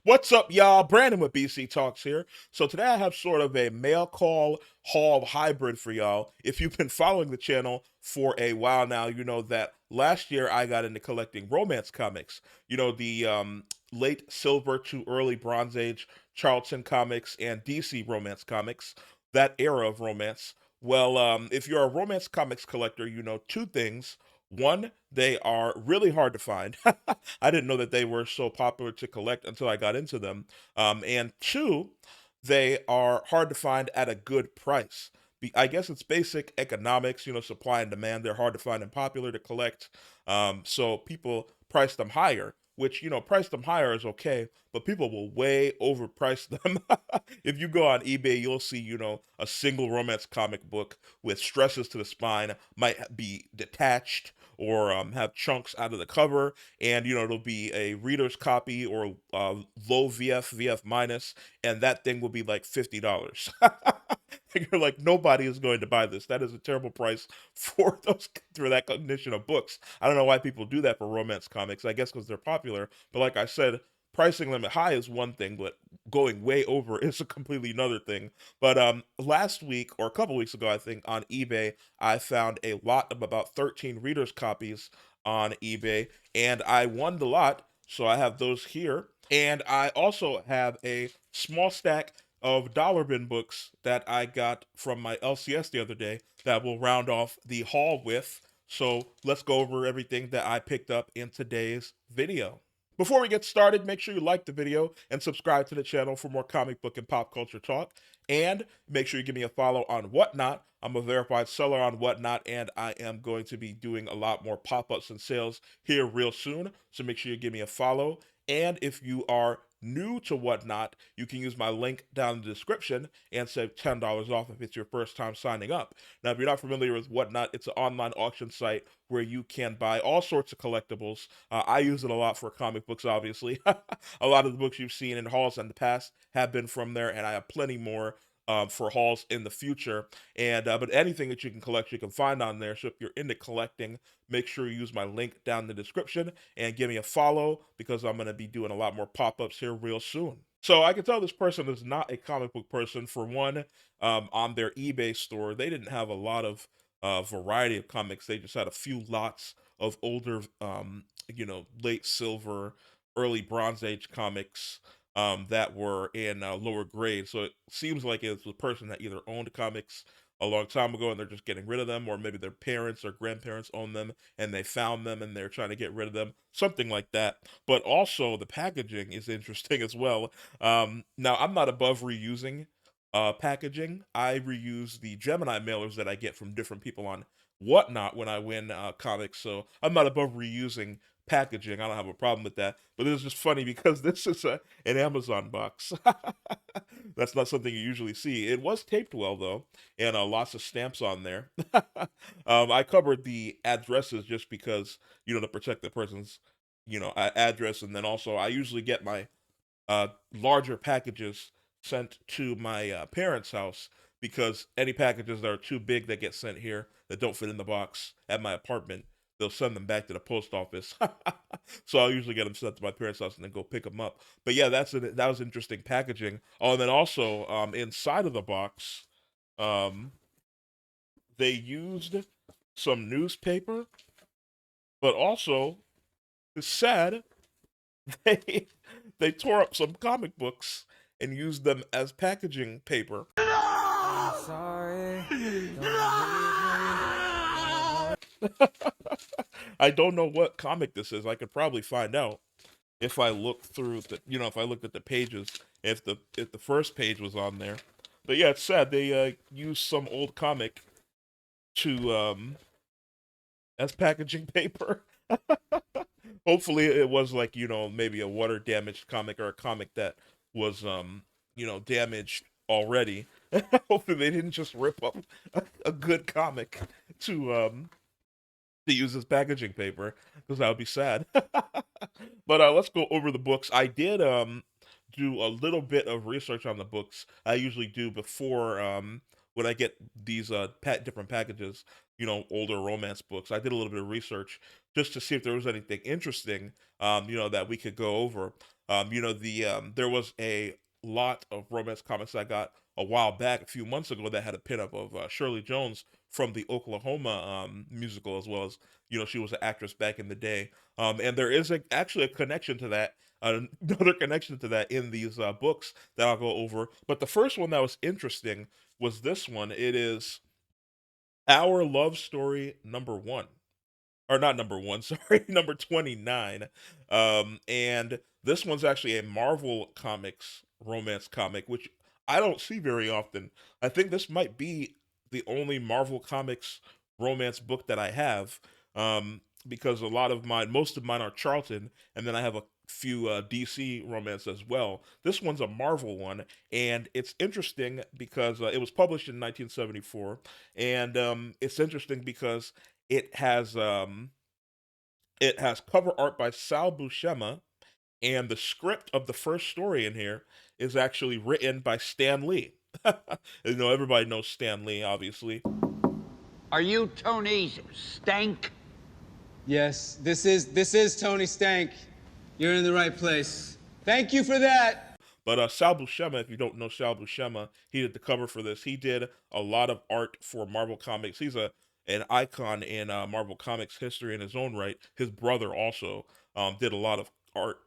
What's up, y'all? Brandon with BC Talks here. So today I have sort of a mail call haul hybrid for y'all. If you've been following the channel for a while now, you know that last year I got into collecting romance comics. You know, the late Silver to early Bronze Age Charlton comics and DC romance comics, that era of romance. Well, if you're a romance comics collector, you know two things. One, they are really hard to find. I didn't know that they were so popular to collect until I got into them. And two, they are hard to find at a good price. I guess it's basic economics, you know, supply and demand. They're hard to find and popular to collect. So people price them higher, which, you know, price them higher is okay, but people will way overprice them. If you go on eBay, you'll see, you know, a single romance comic book with stresses to the spine might be detached or have chunks out of the cover, and you know it'll be a reader's copy or low VF minus, and that thing will be like $50. You're like, nobody is going to buy this. That is a terrible price for those for that cognition of books. I don't know why people do that for romance comics. I guess because they're popular. But like I said, pricing them at high is one thing, but going way over is a completely another thing. But last week or a couple weeks ago, I think on eBay, I found a lot of about 13 readers copies on eBay, and I won the lot. So I have those here, and I also have a small stack of dollar bin books that I got from my LCS the other day that will round off the haul with. So let's go over everything that I picked up in today's video. Before we get started, make sure you like the video and subscribe to the channel for more comic book and pop culture talk. And make sure you give me a follow on Whatnot. I'm a verified seller on Whatnot, and I am going to be doing a lot more pop-ups and sales here real soon. So make sure you give me a follow. And if you are new to Whatnot, you can use my link down in the description and save $10 off if it's your first time signing up. Now, if you're not familiar with Whatnot, it's an online auction site where you can buy all sorts of collectibles. I use it a lot for comic books, obviously. A lot of the books you've seen in hauls in the past have been from there, and I have plenty more for hauls in the future. And but anything that you can collect, you can find on there. So if you're into collecting, make sure you use my link down in the description and give me a follow because I'm going to be doing a lot more pop-ups here real soon. So I can tell this person is not a comic book person. For one, on their eBay store, they didn't have a lot of variety of comics. They just had a few lots of older, you know, late silver, early Bronze Age comics that were in lower grade. So it seems like it's a person that either owned comics a long time ago and they're just getting rid of them, or maybe their parents or grandparents own them and they found them and they're trying to get rid of them, something like that. But also the packaging is interesting as well. Now I'm not above reusing packaging. I reuse the Gemini mailers that I get from different people on Whatnot when I win comics, so I'm not above reusing packaging. I don't have a problem with that. But it was just funny because this is an Amazon box. That's not something you usually see. It was taped well though, and lots of stamps on there. I covered the addresses just because, you know, to protect the person's, you know, address, and then also I usually get my larger packages sent to my parents' house because any packages that are too big that get sent here that don't fit in the box at my apartment, they'll send them back to the post office. So I'll usually get them sent to my parents' house and then go pick them up. But yeah, that was interesting packaging. Oh, and then also inside of the box, um, they used some newspaper, but also it's sad they they tore up some comic books and used them as packaging paper. I'm sorry. I don't know what comic this is. I could probably find out if I look through the, you know, if I looked at the pages, if the first page was on there. But yeah, it's sad they used some old comic to as packaging paper. Hopefully it was like, you know, maybe a water damaged comic or a comic that was you know, damaged already. Hopefully they didn't just rip up a good comic to use as packaging paper because that would be sad. But let's go over the books. I did do a little bit of research on the books. I usually do before when I get these different packages, you know, older romance books. I did a little bit of research just to see if there was anything interesting, you know, that we could go over. There was a lot of romance comics I got a while back, a few months ago, that had a pinup of Shirley Jones from the Oklahoma musical, as well as she was an actress back in the day. And there is actually a connection to that, another connection to that in these books that I'll go over. But the first one that was interesting was this one. It is Our Love Story number one, or not number one, sorry, number 29. And this one's actually a Marvel Comics romance comic, which I don't see very often. I think this might be the only Marvel Comics romance book that I have, because most of mine are Charlton, and then I have a few DC romance as well. This one's a Marvel one, and it's interesting because it was published in 1974, and it's interesting because it has um, it has cover art by Sal Buscema, and the script of the first story in here is actually written by Stan Lee. Everybody knows Stan Lee, obviously. Are you Tony Stank? Yes, this is Tony Stank. You're in the right place. Thank you for that. But Sal Buscema, if you don't know Sal Buscema, he did the cover for this. He did a lot of art for Marvel Comics. He's an icon in Marvel Comics history in his own right. His brother also did a lot of art.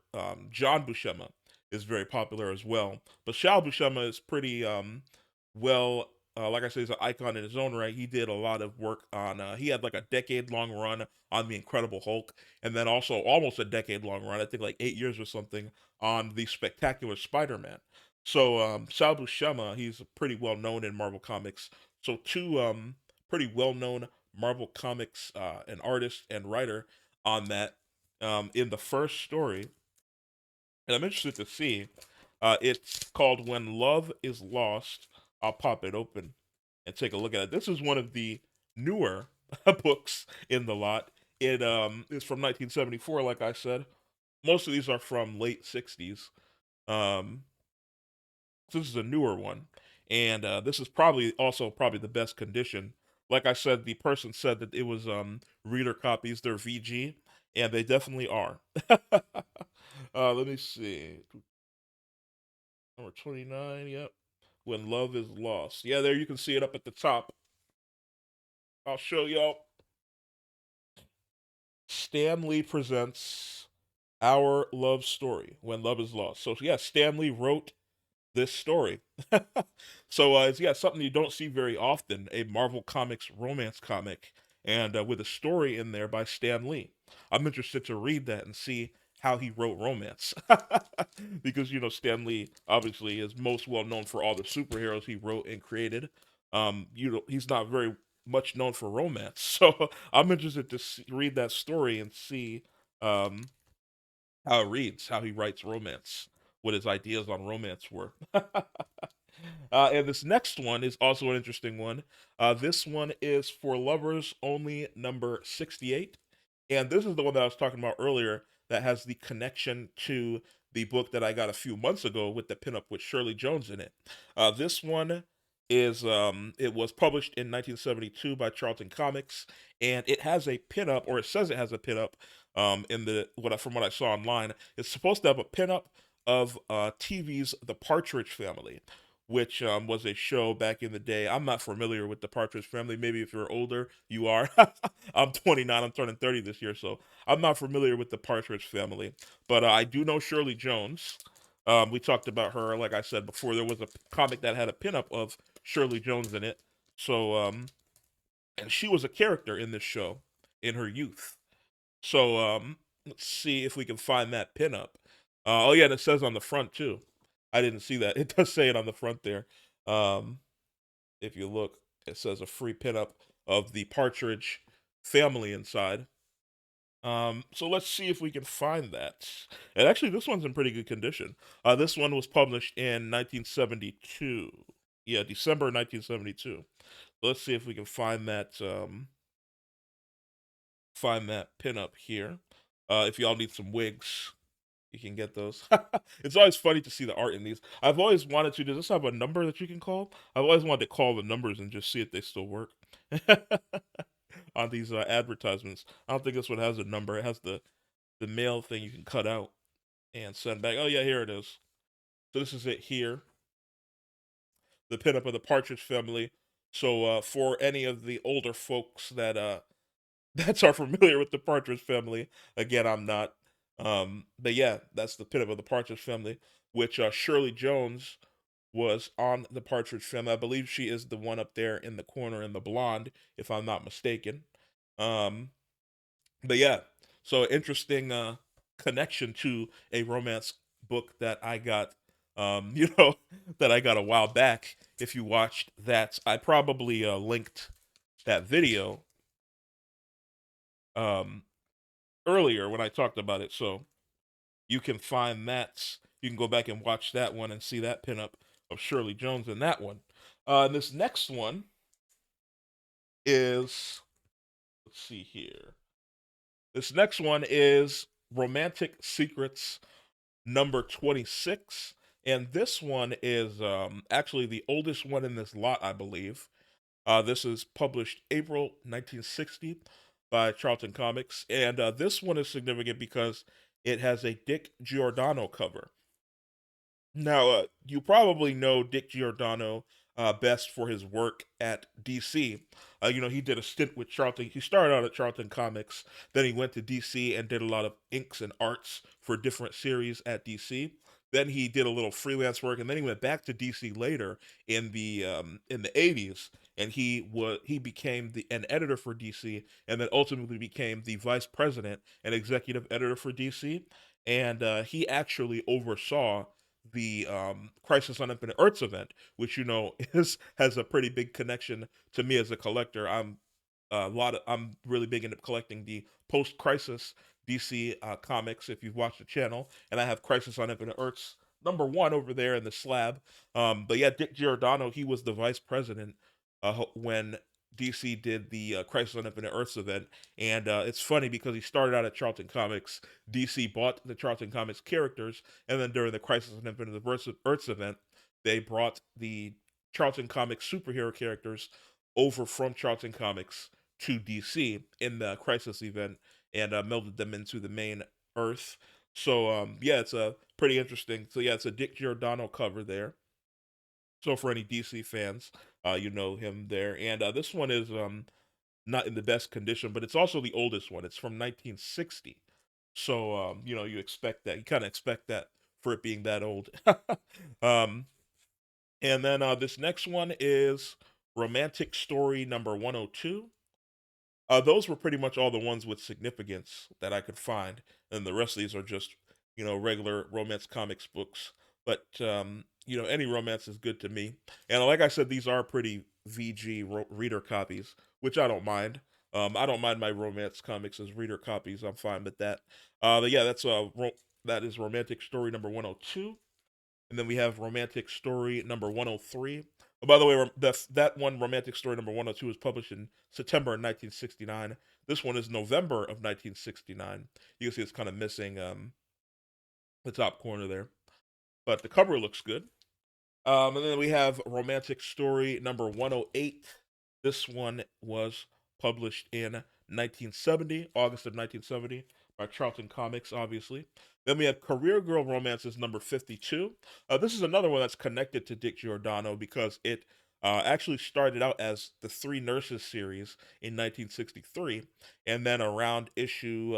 John Buscema is very popular as well. But Sal Buscema is pretty well. Like I said, he's an icon in his own right. He did a lot of work on. He had like a decade-long run on the Incredible Hulk, and then also almost a decade-long run. I think like 8 years or something on the Spectacular Spider-Man. So Sal Buscema, he's pretty well known in Marvel Comics. So two pretty well known Marvel Comics an artist and writer on that in the first story, and I'm interested to see. It's called When Love Is Lost. I'll pop it open and take a look at it. This is one of the newer books in the lot. It is from 1974, like I said. Most of these are from late 60s. Um, so this is a newer one, and this is probably the best condition. Like I said, the person said that it was reader copies. They're VG, and they definitely are. Let me see. Number 29. Yep. When Love Is Lost. Yeah, there you can see it up at the top. I'll show y'all. Stan Lee presents Our Love Story When Love Is Lost. So yeah, Stan Lee wrote this story. So it's yeah, something you don't see very often, a Marvel Comics romance comic, and with a story in there by Stan Lee. I'm interested to read that and see how he wrote romance. Because Stan Lee obviously is most well known for all the superheroes he wrote and created. He's not very much known for romance. So I'm interested to read that story and see um how it reads, how he writes romance, what his ideas on romance were. And this next one is also an interesting one. This one is For Lovers Only number 68. And this is the one that I was talking about earlier that has the connection to the book that I got a few months ago with the pinup with Shirley Jones in it. This one it was published in 1972 by Charlton Comics, and it has a pinup, or it says it has a pinup in from what I saw online. It's supposed to have a pinup of TV's The Partridge Family, which was a show back in the day. I'm not familiar with The Partridge Family. Maybe if you're older, you are. I'm 29. I'm turning 30 this year, so I'm not familiar with The Partridge Family. But I do know Shirley Jones. We talked about her, like I said before. There was a comic that had a pinup of Shirley Jones in it. So, and she was a character in this show in her youth. So let's see if we can find that pinup. Oh yeah, and it says on the front too. I didn't see that. It does say it on the front there. Um, if you look, it says a free pinup of the Partridge Family inside. So let's see if we can find that. And actually, this one's in pretty good condition. This one was published in 1972. Yeah, December 1972. Let's see if we can find that pinup here. If y'all need some wigs, you can get those. It's always funny to see the art in these. I've always wanted to. Does this have a number that you can call? I've always wanted to call the numbers and just see if they still work on these advertisements. I don't think this one has a number. It has the mail thing you can cut out. and send back. Oh yeah, here it is. So this is it here, the pinup of the Partridge Family. So for any of the older folks that that are familiar with the Partridge Family, again I'm not. But yeah, that's the pinup of the Partridge Family, which Shirley Jones was on the Partridge Family. I believe she is the one up there in the corner in the blonde, if I'm not mistaken. Um, but yeah, so interesting connection to a romance book that I got, you know, that I got a while back. If you watched that, I probably linked that video um, earlier when I talked about it, so you can find that. You can go back and watch that one and see that pinup of Shirley Jones in that one. This next one is, let's see here. This next one is Romantic Secrets number 26. And this one is actually the oldest one in this lot, I believe. This is published April 1960 by Charlton Comics. And this one is significant because it has a Dick Giordano cover. Now, you probably know Dick Giordano best for his work at DC. He did a stint with Charlton. He started out at Charlton Comics, then he went to DC and did a lot of inks and arts for different series at DC. Then he did a little freelance work, and then he went back to DC later in the 80s, and he became an editor for DC, and then ultimately became the vice president and executive editor for DC. And he actually oversaw the Crisis on Infinite Earths event, which is has a pretty big connection to me as a collector. I'm really big into collecting the post Crisis DC comics. If you've watched the channel, and I have Crisis on Infinite Earths number 1 over there in the slab. But yeah, Dick Giordano, he was the vice president when DC did the Crisis on Infinite Earths event, and it's funny because he started out at Charlton Comics. DC bought the Charlton Comics characters, and then during the Crisis on Infinite Earths event, they brought the Charlton Comics superhero characters over from Charlton Comics to DC in the Crisis event, and melded them into the main Earth. So yeah, it's a pretty interesting. So yeah, it's a Dick Giordano cover there. So for any DC fans, you know him there. And this one is not in the best condition, but it's also the oldest one. It's from 1960. So you expect that. You kind of expect that for it being that old. um, and then this next one is Romantic Story number 102. Those were pretty much all the ones with significance that I could find, and the rest of these are just regular romance comics books. But any romance is good to me. And like I said, these are pretty VG reader copies, which I don't mind. I don't mind my romance comics as reader copies. I'm fine with that. But yeah, that is Romantic Story number 102. And then we have Romantic Story number 103. Oh, by the way, that one, Romantic Story number 102, was published in September of 1969. This one is November of 1969. You can see it's kind of missing the top corner there. But the cover looks good. And then we have Romantic Story number 108. This one was published in 1970, August of 1970, by Charlton Comics, obviously. Then we have Career Girl Romances number 52. This is another one that's connected to Dick Giordano because it actually started out as the Three Nurses series in 1963, and then around issue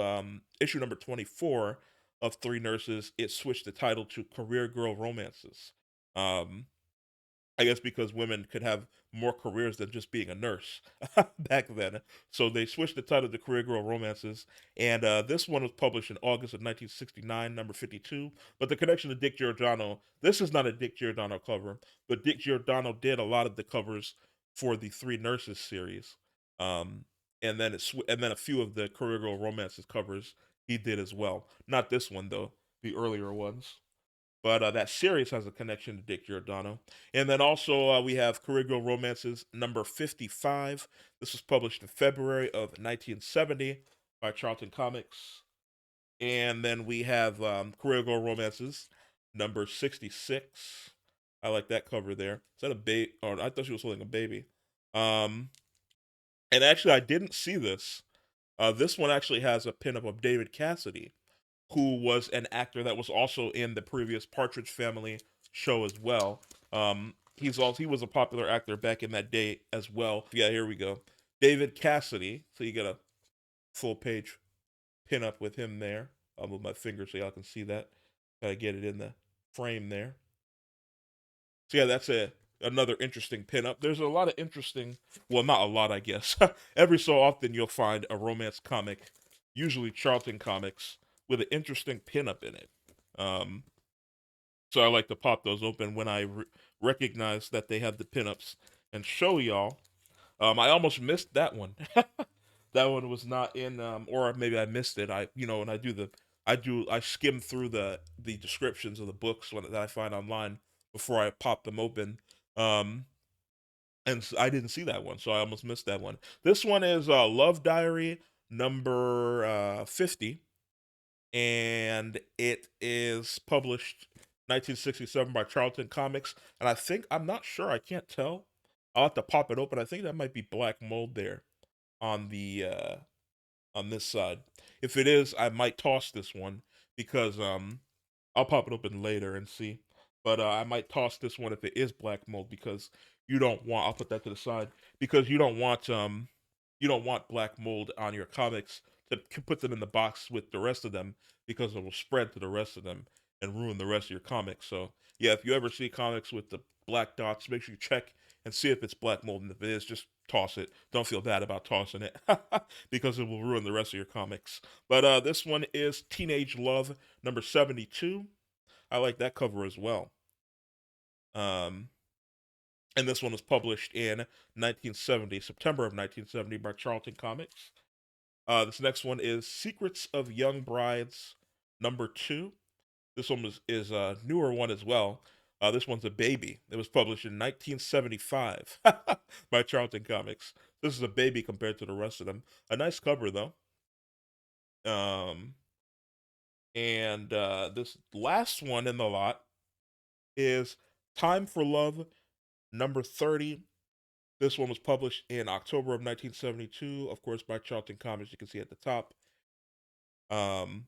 number 24 of Three Nurses, it switched the title to Career Girl Romances. Um, I guess because women could have more careers than just being a nurse back then. So they switched the title to Career Girl Romances. And this one was published in August of 1969, number 52. But the connection to Dick Giordano, this is not a Dick Giordano cover, but Dick Giordano did a lot of the covers for the Three Nurses series. Um, and then a few of the Career Girl Romances covers he did as well. Not this one, though, the earlier ones. But that series has a connection to Dick Giordano. And then also we have Career Girl Romances number 55. This was published in February of 1970 by Charlton Comics. And then we have Career Girl Romances number 66. I like that cover there. Is that a baby? Oh, I thought she was holding a baby. Um, and actually, I didn't see this. This one actually has a pinup of David Cassidy who was an actor that was also in the previous Partridge Family show as well. He was a popular actor back in that day as well. Yeah, here we go. David Cassidy. So you get a full page pin up with him there. I'll move my finger so y'all can see that. Gotta get it in the frame there. So yeah, that's another interesting pinup. There's a lot of interesting, well, not a lot, I guess. Every so often you'll find a romance comic, usually Charlton Comics, with an interesting pinup in it. Um, so I like to pop those open when I recognize that they have the pinups and show y'all. I almost missed that one. That one was not in, or maybe I missed it. When I skim through the descriptions of the books that I find online before I pop them open. Um, and I didn't see that one, so I almost missed that one. This one is Love Diary number 50, and it is published 1967 by Charlton Comics. And I'm not sure, I can't tell. I'll have to pop it open. I think that might be black mold there on the on this side. If it is, I might toss this one because I'll pop it open later and see. But I might toss this one if it is black mold because you don't want. I'll put that to the side because you don't want black mold on your comics to put them in the box with the rest of them because it will spread to the rest of them and ruin the rest of your comics. So yeah, if you ever see comics with the black dots, make sure you check and see if it's black mold. And if it is, just toss it. Don't feel bad about tossing it because it will ruin the rest of your comics. But this one is Teenage Love number 72. I like that cover as well. Um, and this one was published in 1970, September of 1970, by Charlton Comics. This next one is Secrets of Young Brides, number 2. This one is a newer one as well. This one's a baby. It was published in 1975 by Charlton Comics. This is a baby compared to the rest of them. A nice cover though. Um, and this last one in the lot is Time for Love, number 30. This one was published in October of 1972, of course, by Charlton Comics. You can see at the top. Um,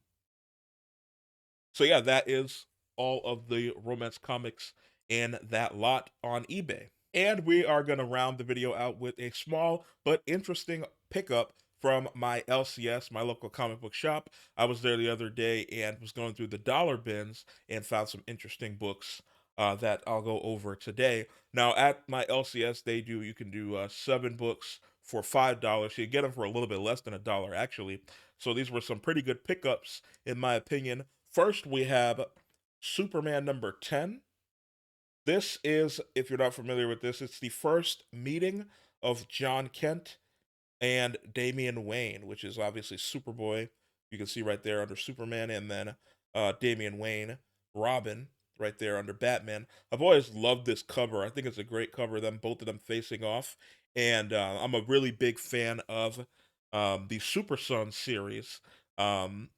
so yeah, that is all of the romance comics in that lot on eBay. And we are going to round the video out with a small but interesting pickup from my LCS, my local comic book shop. I was there the other day and was going through the dollar bins and found some interesting books that I'll go over today. Now, at my LCS, you can do 7 books for $5. You get them for a little bit less than $1, actually. So these were some pretty good pickups, in my opinion. First, we have Superman number 10. This is, if you're not familiar with this, it's the first meeting of John Kent and Damian Wayne, which is obviously Superboy. You can see right there under Superman, and then Damian Wayne, Robin, right there under Batman. I've always loved this cover. I think it's a great cover. Both of them facing off, and I'm a really big fan of the Super Son series. Um,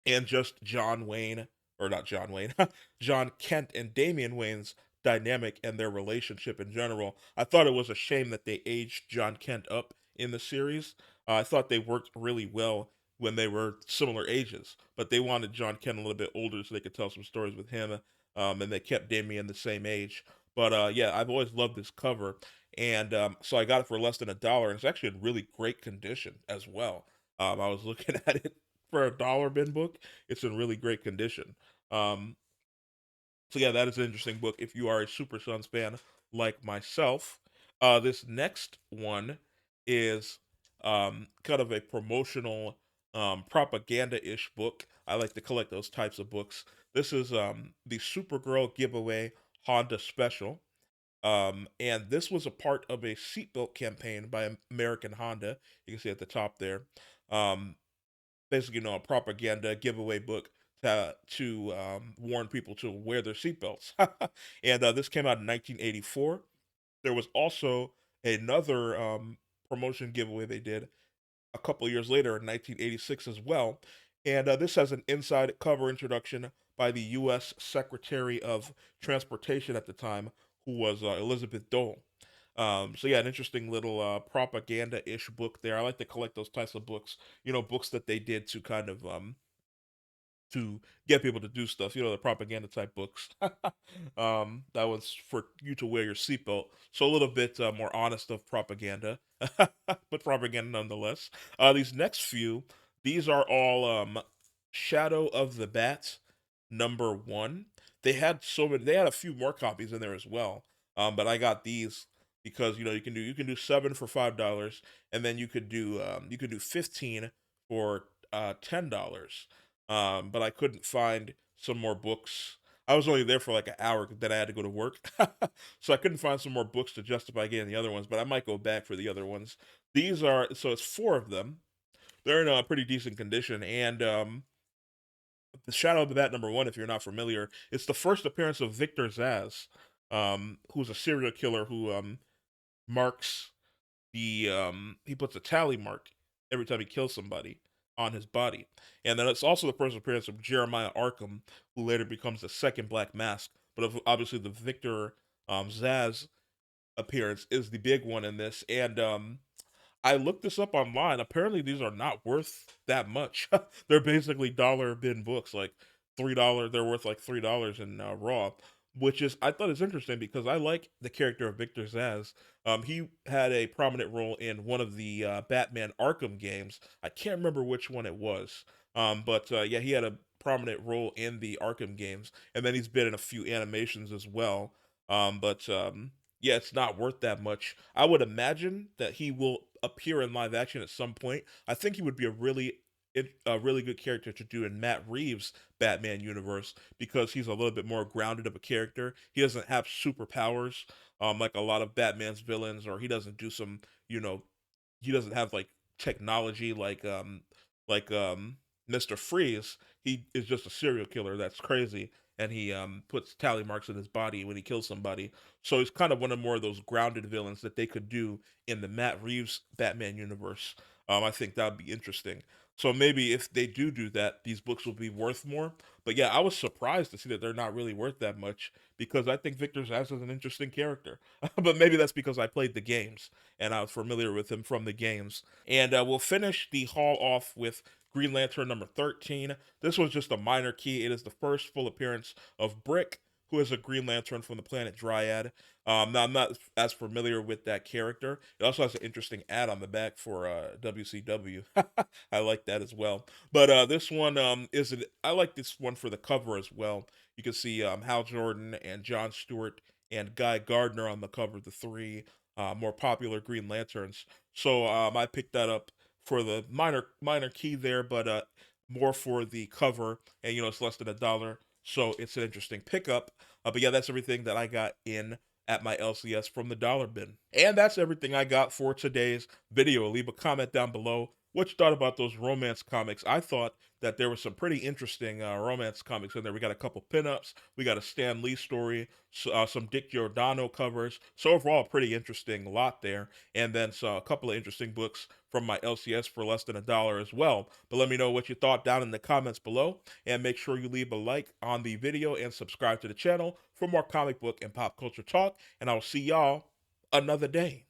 and just John Wayne, or not John Wayne, John Kent and Damian Wayne's dynamic and their relationship in general. I thought it was a shame that they aged John Kent up in the series. I thought they worked really well when they were similar ages, but they wanted John Kent a little bit older so they could tell some stories with him, and they kept Damian the same age. But yeah, I've always loved this cover, and so I got it for less than $1, and it's actually in really great condition as well. I was looking at it for a dollar bin book. It's in really great condition. Um, so yeah, that is an interesting book if you are a Super Sons fan like myself. This next one is kind of a promotional propaganda-ish book. I like to collect those types of books. This is the Supergirl giveaway Honda Special. And this was a part of a seatbelt campaign by American Honda. You can see at the top there. Um, Basically, a propaganda giveaway book to warn people to wear their seatbelts. And this came out in 1984. There was also another promotion giveaway they did a couple of years later in 1986 as well. And this has an inside cover introduction by the U.S. Secretary of Transportation at the time, who was Elizabeth Dole. So yeah, an interesting little propaganda-ish book there. I like to collect those types of books, books that they did to kind of to get people to do stuff. The propaganda type books. That was for you to wear your seatbelt. So a little bit more honest of propaganda, but propaganda nonetheless. These next few, these are all Shadow of the Bat #1. They had so many. They had a few more copies in there as well. But I got these because you can do 7 for $5, and then you could do 15 for $10. But I couldn't find some more books. I was only there for like an hour, then I had to go to work, so I couldn't find some more books to justify getting the other ones. But I might go back for the other ones. These are so it's 4 of them. They're in a pretty decent condition, and the Shadow of the Bat #1. If you're not familiar, it's the first appearance of Victor Zaz, who's a serial killer who marks he puts a tally mark every time he kills somebody on his body. And then it's also the first appearance of Jeremiah Arkham, who later becomes the second Black Mask. But obviously the Victor Zaz appearance is the big one in this. And I looked this up online. Apparently, these are not worth that much. They're basically dollar bin books, like $3. They're worth like $3 in raw, which is I thought is interesting because I like the character of Victor Zaz. He had a prominent role in one of the Batman Arkham games. I can't remember which one it was, but yeah, he had a prominent role in the Arkham games, and then he's been in a few animations as well. But yeah, it's not worth that much. I would imagine that he will appear in live action at some point. I think he would be a really good character to do in Matt Reeves' Batman universe because he's a little bit more grounded of a character. He doesn't have superpowers like a lot of Batman's villains, or he doesn't do some, you know, he doesn't have like technology like Mr. Freeze. He is just a serial killer that's crazy, and he puts tally marks in his body when he kills somebody. So he's kind of one of more of those grounded villains that they could do in the Matt Reeves Batman universe. I think that would be interesting. So maybe if they do that, these books will be worth more. But yeah, I was surprised to see that they're not really worth that much because I think Victor Zsasz is an interesting character. But maybe that's because I played the games and I was familiar with him from the games. And we'll finish the haul off with Green Lantern #13. This was just a minor key. It is the first full appearance of Brick, who is a Green Lantern from the planet Dryad. Now, I'm not as familiar with that character. It also has an interesting ad on the back for WCW. I like that as well. But this one I like this one for the cover as well. You can see Hal Jordan and John Stewart and Guy Gardner on the cover, the three more popular Green Lanterns. So I picked that up for the minor key there, but more for the cover, and it's less than $1, so it's an interesting pickup. But yeah, that's everything that I got in at my LCS from the dollar bin, and that's everything I got for today's video. Leave a comment down below what you thought about those romance comics. I thought that there was some pretty interesting romance comics in there. We got a couple pinups, we got a Stan Lee story, some Dick Giordano covers. So overall, a pretty interesting lot there. And then a couple of interesting books from my LCS for less than $1 as well. But let me know what you thought down in the comments below, and make sure you leave a like on the video and subscribe to the channel for more comic book and pop culture talk. And I'll see y'all another day.